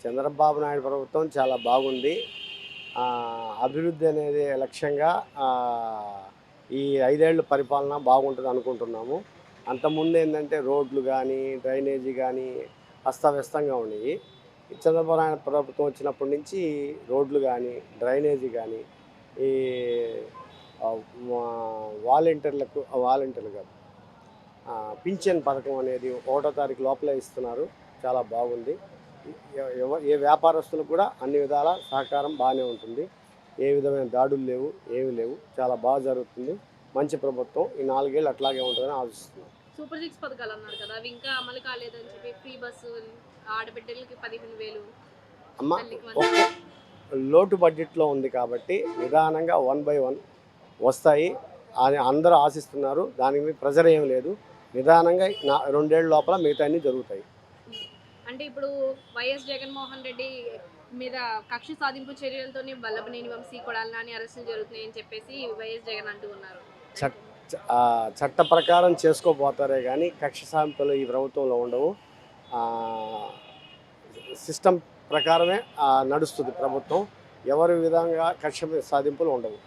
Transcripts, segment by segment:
చంద్రబాబు నాయుడు ప్రభుత్వం చాలా బాగుంది. అభివృద్ధి అనేది లక్ష్యంగా ఈ 5 ఏళ్ల పరిపాలన బాగుంటుంది అనుకుంటున్నాము. అంతకుముందేందంటే రోడ్లు గానీ, డ్రైనేజీ గానీ అస్తవ్యస్తంగా ఉండేయి. ఈ చంద్రబాబు నాయుడు ప్రభుత్వం వచ్చినప్పటి నుంచి రోడ్లు గానీ, డ్రైనేజీ గానీ, ఈ ఆహ్, వా వాలంటీర్లు కాదు, పింఛన్ పథకం అనేది 1వ తారీఖు లోపలే ఇస్తున్నారు. చాలా బాగుంది. ఏ వ్యాపారస్తులకు కూడా అన్ని విధాల సహకారం బాగానే ఉంటుంది. ఏ విధమైన దాడులు లేవు, ఏమి లేవు. చాలా బాగా జరుగుతుంది. మంచి ప్రభుత్వం. ఈ 4 ఏళ్ళు అట్లాగే ఉంటుందని ఆశిస్తున్నాం. సూపర్ 6 పథకాలు అన్నారు కదా! అవి ఇంకా అమలు కాలేదని చెప్పి ఫ్రీ బస్సు, ఆడబిడ్డలకి 15,000 అమ్మ తల్లికి ఒక్క లోటు బడ్జెట్లో ఉంది కాబట్టి నిదానంగా 1 బై 1 వస్తాయి అని అందరూ ఆశిస్తున్నారు. దాని మీద ప్రెజర్ ఏం లేదు. నిదానంగా 2 ఏళ్ల లోపల మిగతా అన్నీ జరుగుతాయి. అంటే ఇప్పుడు వైఎస్ జగన్మోహన్ రెడ్డి మీద కక్ష సాధింపు చర్యలతోనే వల్లభనేని వంశీ, కొడాలి నాని అరెస్టులు జరుగుతున్నాయని చెప్పేసి వైఎస్ జగన్ అంటూ ఉన్నారు. చట్ట ప్రకారం చేసుకోపోతారే కానీ కక్ష సాధింపులు ఈ ప్రభుత్వంలో ఉండవు. సిస్టమ్ ప్రకారమే నడుస్తుంది ప్రభుత్వం. ఎవరి విధంగా కక్ష సాధింపులు ఉండవు.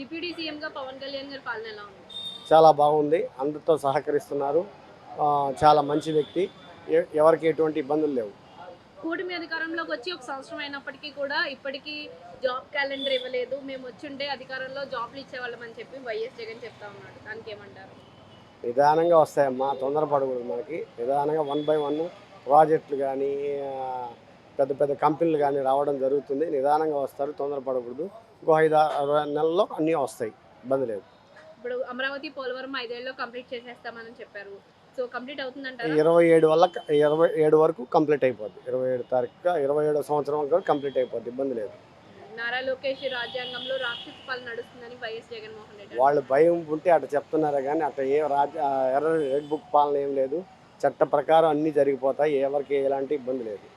డిప్యూటీ సీఎంగా పవన్ కళ్యాణ్ గారి పాలన ఎలా ఉంది? చాలా బాగుంది. అందరితో సహకరిస్తున్నారు. చాలా మంచి వ్యక్తి. ఎవరికి ఎటువంటి ఇబ్బందులు లేవు. కూటమి అధికారంలోకి వచ్చి 1 సంవత్సరం అయినప్పటికీ కూడా ఇప్పటికీ జాబ్ క్యాలెండర్ ఇవ్వలేదు. మేము వచ్చుంటే అధికారంలో జాబ్లు ఇచ్చేవాళ్ళమని చెప్పి వైఎస్ జగన్ చెప్తా ఉన్నాడు. దానికి ఏమంటారు? నిదానంగా వస్తాయమ్మా, తొందరపడకూడదు. మనకి నిదానంగా 1 బై 1 ప్రాజెక్టులు కానీ, పెద్ద పెద్ద కంపెనీలు కానీ రావడం జరుగుతుంది. నిదానంగా వస్తారు, తొందరపడకూడదు. ఇంకో 5-6 నెలల్లో అన్నీ వస్తాయి, ఇబ్బంది లేదు. ఇప్పుడు అమరావతి, పోలవరం 5 ఏళ్లలో కంప్లీట్ చేసేస్తామని చెప్పారు. So complete అవుతుందంటారా? 27 వరకు కంప్లీట్ అయిపోద్ది. 27 తారీఖు 27వ సంవత్సరం వరకు కంప్లీట్ అయిపోద్ది, ఇబ్బంది లేదు. నారా లోకేష్ రాజ్యాంగంలో రాక్షస పాలన నడుస్తుందని వైఎస్ జగన్మోహన్ రెడ్డి వాళ్ళు భయం ఉంటే అట్లా చెప్తున్నారే కానీ అట్లా ఏ రెడ్ బుక్ పాలన ఏం లేదు. చట్ట ప్రకారం అన్నీ జరిగిపోతాయి. ఎవరికి ఎలాంటి ఇబ్బంది లేదు.